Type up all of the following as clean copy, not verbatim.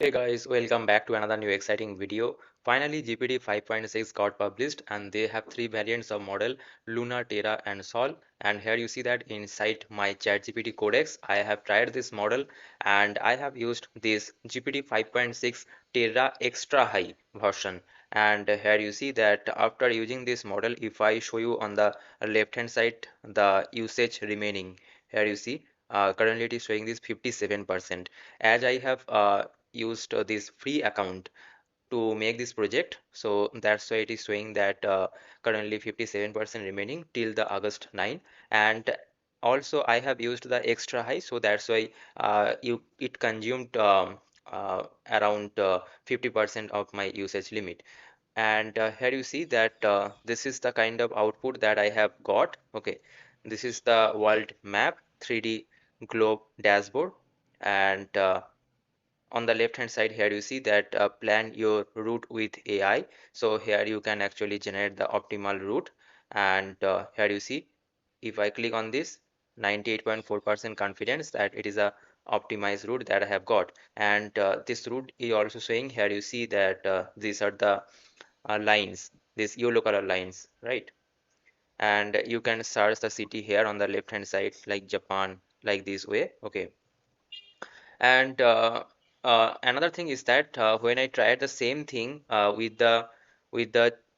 Hey guys, welcome back to another new exciting video. Finally, GPT 5.6 got published and they have three variants of model, Luna, Terra and Sol. And here you see that inside my ChatGPT Codex, I have tried this model and I have used this GPT 5.6 Terra extra high version. And here you see that after using this model, if I show you on the left hand side, the usage remaining, here you see currently it is showing this 57%. As I have used this free account to make this project, so that's why it is showing that currently 57% remaining till the August 9. And also I have used the extra high, so that's why it consumed around 50% of my usage limit. And here you see that this is the kind of output that I have got. Okay, this is the world map 3D globe dashboard. And on the left hand side here you see that plan your route with AI. So here you can actually generate the optimal route. And here you see, if I click on this, 98.4% confidence that it is a optimized route that I have got. And this route is also showing, here you see that these are the lines, these yellow color lines, right? And you can search the city here on the left hand side like Japan, like this way. Okay. And another thing is that when I tried the same thing with the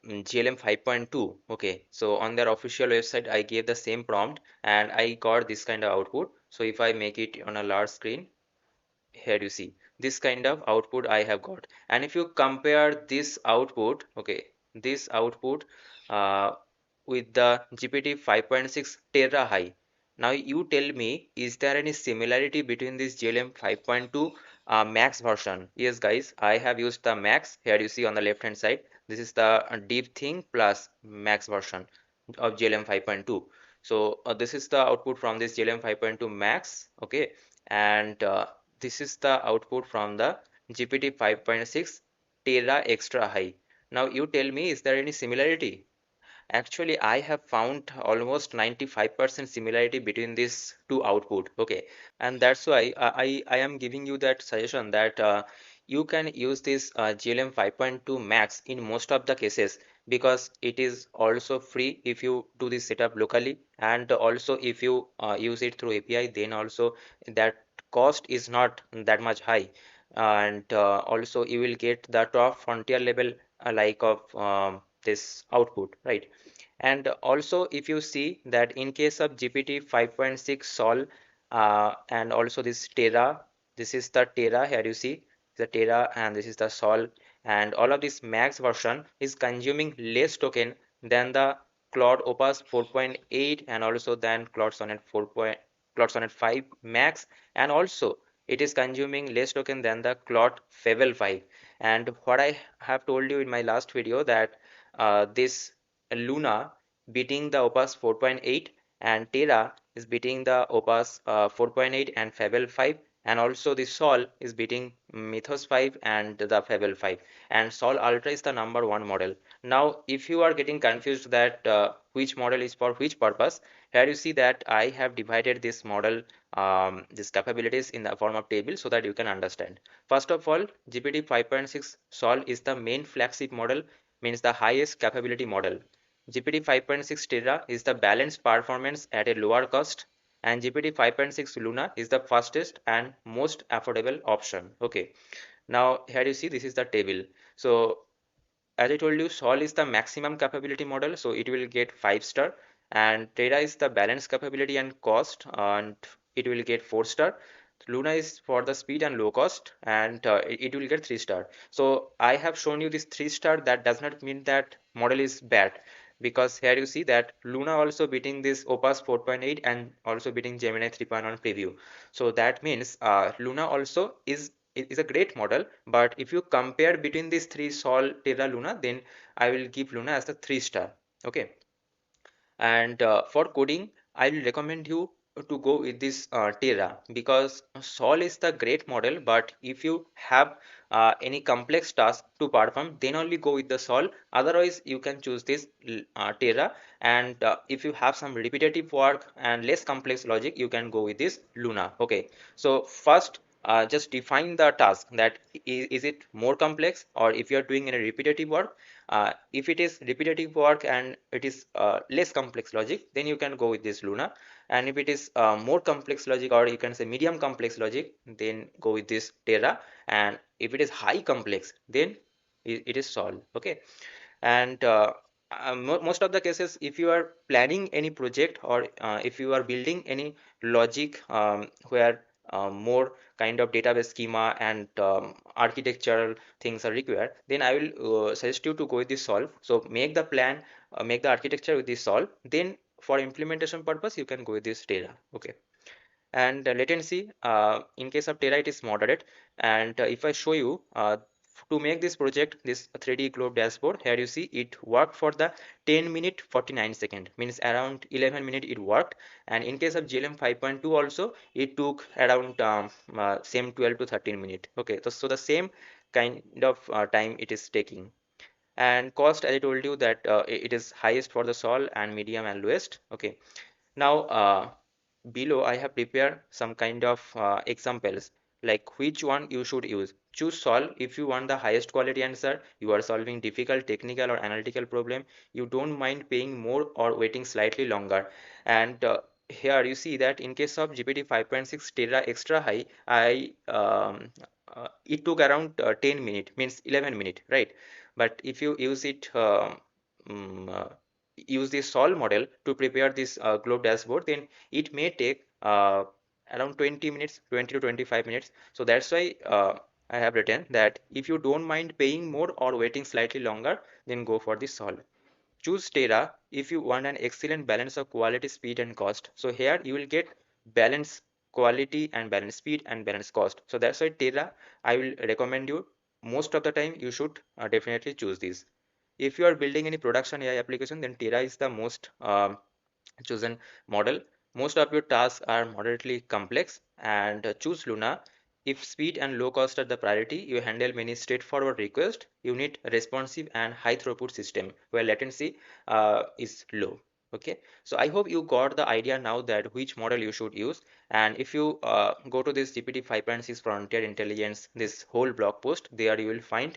GLM 5.2, okay, so on their official website, I gave the same prompt and I got this kind of output. So if I make it on a large screen, here you see this kind of output I have got. And if you compare this output, okay, this output uh, with the GPT 5.6 Terra high. Now you tell me, is there any similarity between this GLM 5.2 max version? Yes guys, I have used the max. Here you see on the left hand side, this is the deep thing plus max version of GLM 5.2. So this is the output from this GLM 5.2 max. Okay, and this is the output from the GPT 5.6 Terra extra high. Now you tell me, is there any similarity? Actually, I have found almost 95% similarity between these two output. Okay, and that's why I am giving you that suggestion that you can use this GLM 5.2 Max in most of the cases, because it is also free if you do this setup locally, and also if you use it through API, then also that cost is not that much high. And also you will get the top frontier level like of this output, right? And also if you see that in case of GPT 5.6 Sol and also this Terra, this is the Terra, here you see the Terra and this is the Sol, and all of this max version is consuming less token than the Claude Opus 4.8 and also than Claude Sonnet 4. Claude Sonnet 5 max, and also it is consuming less token than the Claude Fable 5. And what I have told you in my last video that this Luna beating the Opus 4.8 and Terra is beating the Opus 4.8 and Fable 5, and also the Sol is beating Mythos 5 and the Fable 5, and Sol Ultra is the number one model. Now if you are getting confused that which model is for which purpose, here you see that I have divided this model, these capabilities in the form of table so that you can understand. First of all, GPT 5.6 Sol is the main flagship model, means the highest capability model. GPT 5.6 Terra is the balanced performance at a lower cost, and GPT 5.6 Luna is the fastest and most affordable option. Okay, now here you see this is the table. So as I told you, Sol is the maximum capability model, so it will get 5 star, and Terra is the balanced capability and cost, and it will get 4 star. Luna is for the speed and low cost, and it will get 3 star. So I have shown you this 3 star. That does not mean that model is bad, because here you see that Luna also beating this Opus 4.8 and also beating Gemini 3.1 preview. So that means Luna also is a great model. But if you compare between these three, Sol, Terra, Luna, then I will give Luna as the 3 star. Okay, and for coding I will recommend you to go with this Terra, because Sol is the great model, but if you have any complex task to perform, then only go with the Sol. Otherwise you can choose this Terra, and if you have some repetitive work and less complex logic, you can go with this Luna. Okay, so first just define the task, that is it more complex, or if you are doing any repetitive work. If it is repetitive work and it is less complex logic, then you can go with this Luna. And if it is more complex logic, or you can say medium complex logic, then go with this Terra. And if it is high complex, then it is Sol. Okay. And most of the cases, if you are planning any project, or if you are building any logic where more kind of database schema and architectural things are required, then I will suggest you to go with this Solve. So make the plan, make the architecture with this Solve, then for implementation purpose you can go with this Terra. Okay. And latency, in case of Terra, it is moderate. And if I show you, to make this project, this 3D globe dashboard, here you see it worked for the 10 minute 49 second, means around 11 minute it worked. And in case of GLM 5.2 also, it took around same 12 to 13 minute. Okay, so the same kind of time it is taking. And cost, as I told you, that it is highest for the Sol, and medium and lowest. Okay. Now, below I have prepared some kind of examples, like which one you should use. Choose Solve if you want the highest quality answer, you are solving difficult technical or analytical problem, you don't mind paying more or waiting slightly longer. And here you see that in case of GPT 5.6 Terra extra high, it took around 10 minutes, means 11 minutes, right? But if you use it mm, uh, use this Sol model to prepare this globe dashboard, then it may take around 20 minutes, 20 to 25 minutes. So that's why I have written that if you don't mind paying more or waiting slightly longer, then go for this Sol. Choose Terra if you want an excellent balance of quality, speed, and cost. So here you will get balance quality and balance speed and balance cost. So that's why Terra I will recommend you. Most of the time you should definitely choose this. If you are building any production AI application, then Terra is the most chosen model. Most of your tasks are moderately complex, and choose Luna. If speed and low cost are the priority, you handle many straightforward requests. You need a responsive and high throughput system where latency is low. Okay, so I hope you got the idea now that which model you should use. And if you go to this GPT 5.6 Frontier Intelligence, this whole blog post, there you will find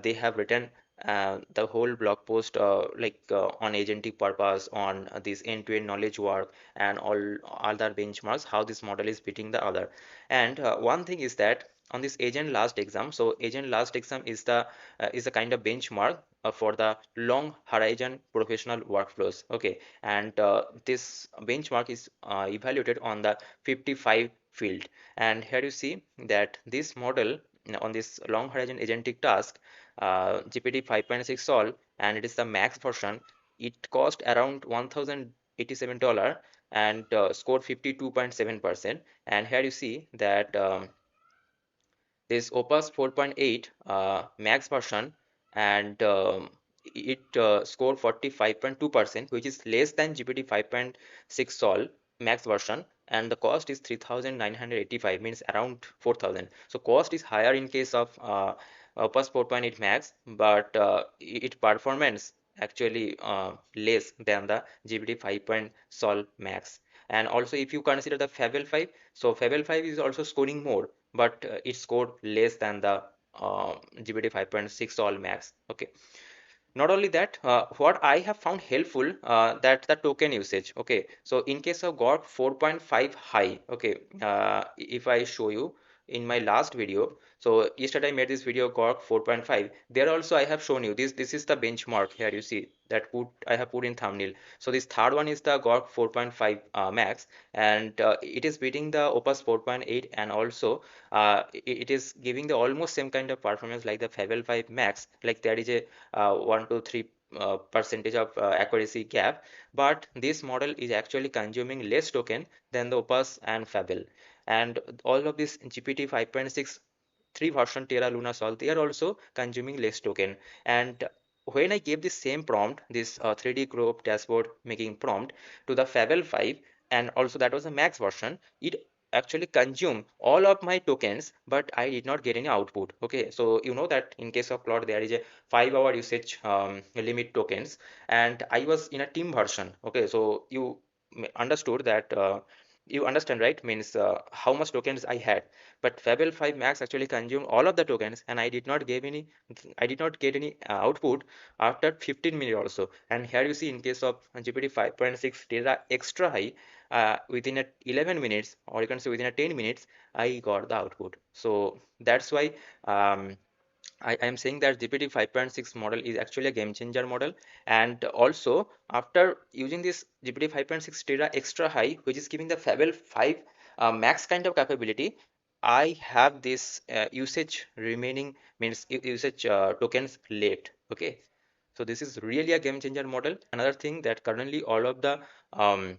they have written the whole blog post on agentic purpose, on this end-to-end knowledge work, and all other benchmarks, how this model is beating the other. And one thing is that on this agent last exam, so agent last exam is a kind of benchmark for the long horizon professional workflows. Okay, and this benchmark is evaluated on the 55 field. And here you see that this model, on this long horizon agentic task, GPT 5.6 Sol, and it is the max version. It cost around $1,087 and scored 52.7%. And here you see that this Opus 4.8 max version, and it scored 45.2%, which is less than GPT 5.6 Sol max version, and the cost is 3,985, means around 4,000. So cost is higher in case of Opus 4.8 max, but it performance actually less than the GPT 5. Sol max. And also if you consider the Fable 5, so Fable 5 is also scoring more, but it scored less than the GPT 5.6 All Max. Okay. Not only that, what I have found helpful, that the token usage. Okay, so in case of GORK 4.5 high, okay, if I show you in my last video, so yesterday I made this video GORK 4.5. There also I have shown you this. This is the benchmark. Here you see that I have put in thumbnail. So this third one is the GORK 4.5 max, and it is beating the Opus 4.8, and also it is giving the almost same kind of performance like the Fable 5 max. Like there is a 1 to 3 percentage of accuracy gap, but this model is actually consuming less token than the Opus and Fable. And all of this GPT 5.6 3 version Terra Luna Sol, they are also consuming less token. And when I gave the same prompt, this 3D crop dashboard making prompt to the Fable 5, and also that was a max version, it actually consume all of my tokens, but I did not get any output. Okay, so you know that in case of Claude there is a 5-hour usage limit tokens, and I was in a team version. Okay, so you understood that You understand, right? Means how much tokens I had. But Fable 5 Max actually consumed all of the tokens, and I did not get any output after 15 minutes also. And here you see in case of GPT 5.6 Terra extra high, within a 11 minutes, or you can say within a 10 minutes, I got the output. So that's why um, I am saying that GPT 5.6 model is actually a game changer model. And also, after using this GPT 5.6 Tera extra high, which is giving the Fable 5 max kind of capability, I have this usage remaining, means usage tokens left. Okay, so this is really a game changer model. Another thing that currently all of the um,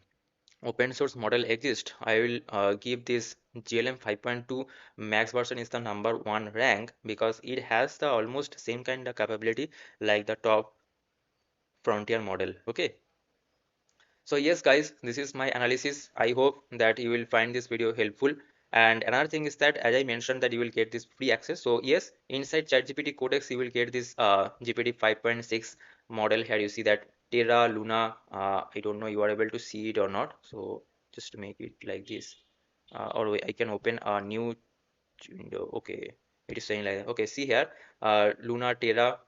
open source model exist, I will give this GLM 5.2 max version is the number one rank because it has the almost same kind of capability like the top frontier model. Okay, so yes, guys, this is my analysis. I hope that you will find this video helpful. And another thing is that, as I mentioned, that you will get this free access. So yes, inside ChatGPT Codex, you will get this GPT 5.6 model. Here you see that Terra, Luna. I don't know you are able to see it or not. So just make it like this. Or I can open a new window. Okay, it is saying like that. Okay, see here, Luna, Terra.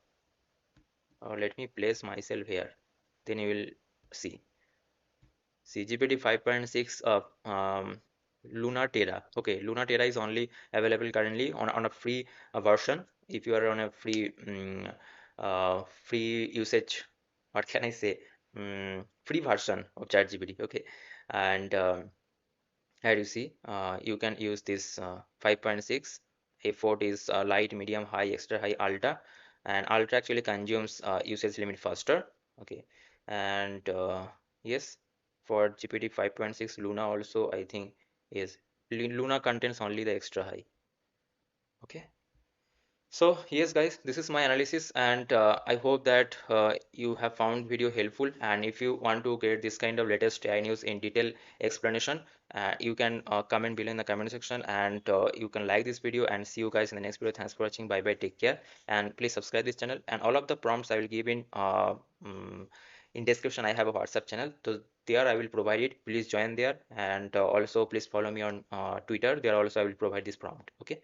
Let me place myself here. Then you will see. CGPT 5.6 Luna Terra. Okay, Luna Terra is only available currently on a free version. If you are on a free usage, what can I say? Free version of ChatGPT. Okay, and here you see, you can use this 5.6. Effort is light, medium, high, extra high, ultra, and ultra actually consumes usage limit faster. Okay, and yes, for GPT 5.6 Luna also I think is Luna contains only the extra high. Okay. So yes, guys, this is my analysis, and I hope that you have found video helpful. And if you want to get this kind of latest AI news in detail explanation, you can comment below in the comment section, and you can like this video. And see you guys in the next video. Thanks for watching. Bye bye. Take care, and please subscribe this channel. And all of the prompts I will give mm, in description. I have a WhatsApp channel, so there I will provide it. Please join there, and also please follow me on Twitter. There also I will provide this prompt. Okay.